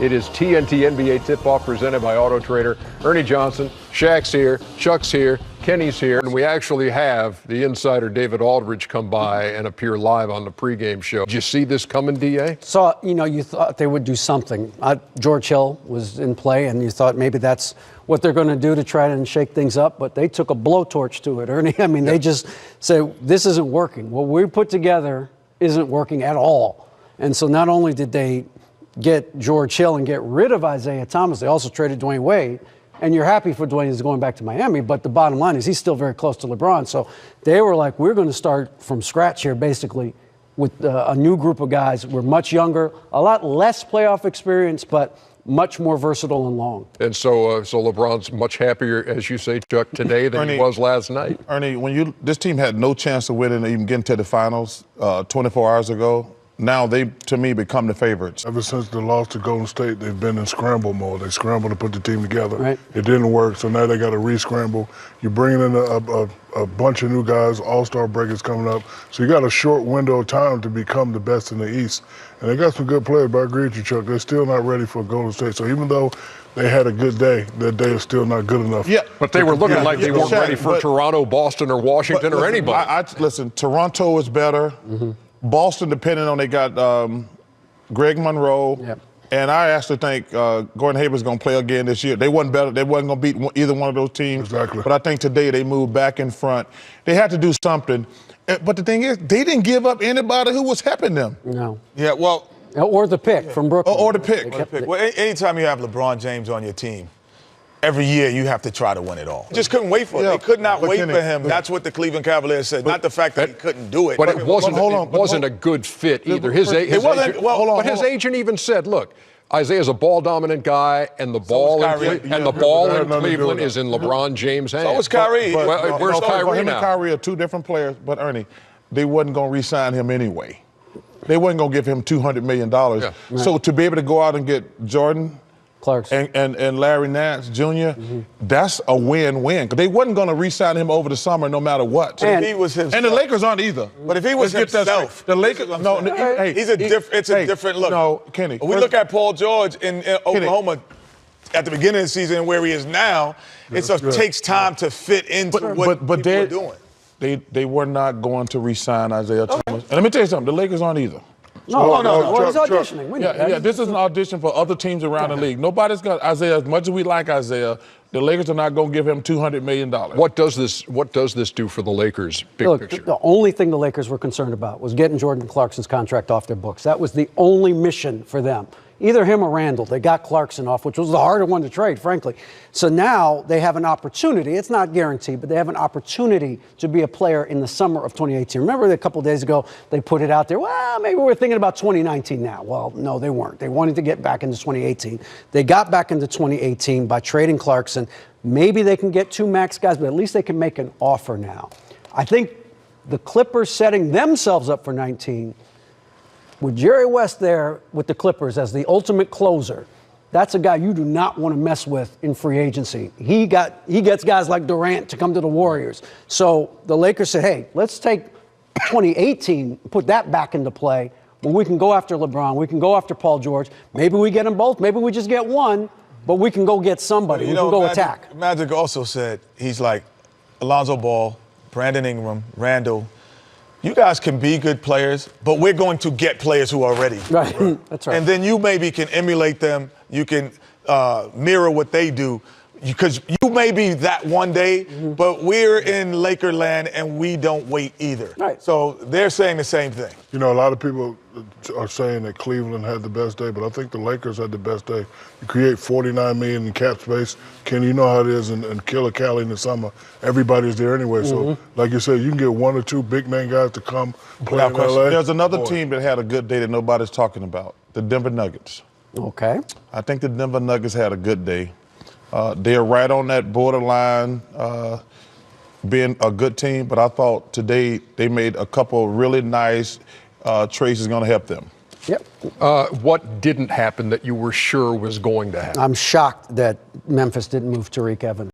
It is TNT NBA Tip-Off presented by Autotrader. Ernie Johnson, Shaq's here, Chuck's here, Kenny's here, and we actually have the insider David Aldridge come by and appear live on the pregame show. Did you see this coming, DA? So, you thought they would do something. George Hill was in play, and you thought maybe that's what they're going to do to try and shake things up, but they took a blowtorch to it, Ernie. I mean, They just said, this isn't working. What we put together isn't working at all. And so not only did they get George Hill and get rid of Isaiah Thomas, they also traded Dwayne Wade. And you're happy for Dwayne is going back to Miami, but the bottom line is he's still very close to LeBron. So they were like, we're going to start from scratch here, basically, with a new group of guys. We're much younger, a lot less playoff experience, but much more versatile and long. And so LeBron's much happier, as you say, Chuck, today than he was last night. Ernie, this team had no chance of winning or even getting to the finals 24 hours ago. Now they, to me, become the favorites. Ever since the loss to Golden State, they've been in scramble mode. They scrambled to put the team together. Right. It didn't work, so now they got to re-scramble. You're bringing in a bunch of new guys. All-star break is coming up. So you got a short window of time to become the best in the East. And they got some good players, but I agree with you, Chuck. They're still not ready for Golden State. So even though they had a good day, their day is still not good enough. Yeah, but they were looking like they weren't ready for Toronto, Boston, or Washington, or anybody. Listen, Toronto is better. Mm-hmm. Boston, depending on, they got Greg Monroe. Yep. And I actually think Gordon Hayward's going to play again this year. They wasn't better. They wasn't going to beat either one of those teams. Exactly. But I think today they moved back in front. They had to do something. But the thing is, they didn't give up anybody who was helping them. No. Yeah, well. Or the pick from Brooklyn. Or the pick. Well, anytime you have LeBron James on your team, every year you have to try to win it all. Just couldn't wait for it. They could not wait for him. That's what the Cleveland Cavaliers said. Not the fact that he couldn't do it. But it wasn't a good fit either. His agent even said, look, Isaiah's a ball-dominant guy, and the ball in Cleveland is in LeBron James' hands. So was Kyrie. Where's Kyrie him now? And Kyrie are two different players, but Ernie, they wasn't going to re-sign him anyway. They wasn't going to give him $200 million. Yeah. So to be able to go out and get Jordan Clarkson and Larry Nance Jr., that's a win-win. Because they wasn't going to re-sign him over the summer no matter what. And if he was himself. And the Lakers aren't either. But if he was himself. The Lakers, it's a different look. No, Kenny. We look at Paul George in Oklahoma at the beginning of the season and where he is now. It takes time to fit into what people are doing. They were not going to re-sign Isaiah Thomas. And let me tell you something. The Lakers aren't either. No. Well, he's auditioning. This is an audition for other teams around the league. Nobody's got Isaiah. As much as we like Isaiah, the Lakers are not going to give him $200 million. What does this do for the Lakers' big picture? The only thing the Lakers were concerned about was getting Jordan Clarkson's contract off their books. That was the only mission for them. Either him or Randall. They got Clarkson off, which was the harder one to trade, frankly. So now they have an opportunity. It's not guaranteed, but they have an opportunity to be a player in the summer of 2018. Remember a couple of days ago, they put it out there, well, maybe we're thinking about 2019 now. Well, no, they weren't. They wanted to get back into 2018. They got back into 2018 by trading Clarkson. Maybe they can get two max guys, but at least they can make an offer now. I think the Clippers setting themselves up for 19 with Jerry West there with the Clippers as the ultimate closer, that's a guy you do not want to mess with in free agency. He gets guys like Durant to come to the Warriors. So the Lakers said, hey, let's take 2018, put that back into play, where we can go after LeBron, we can go after Paul George. Maybe we get them both, maybe we just get one, but we can go get somebody. We can go attack. Magic also said, he's like Alonzo Ball, Brandon Ingram, Randall. You guys can be good players, but we're going to get players who are ready. Right, that's right. And then you maybe can emulate them. You can mirror what they do. Because you may be that one day, but we're in Laker land and we don't wait either. Right. So they're saying the same thing. You know, a lot of people are saying that Cleveland had the best day, but I think the Lakers had the best day. You create $49 million in cap space. Ken, you know how it is in Killer Cali in the summer. Everybody's there anyway. So, like you said, you can get one or two big-name guys to come play in LA. There's another team that had a good day that nobody's talking about, the Denver Nuggets. Okay. I think the Denver Nuggets had a good day. They're right on that borderline being a good team, but I thought today they made a couple really nice trades that's going to help them. Yep. What didn't happen that you were sure was going to happen? I'm shocked that Memphis didn't move Tariq Evans.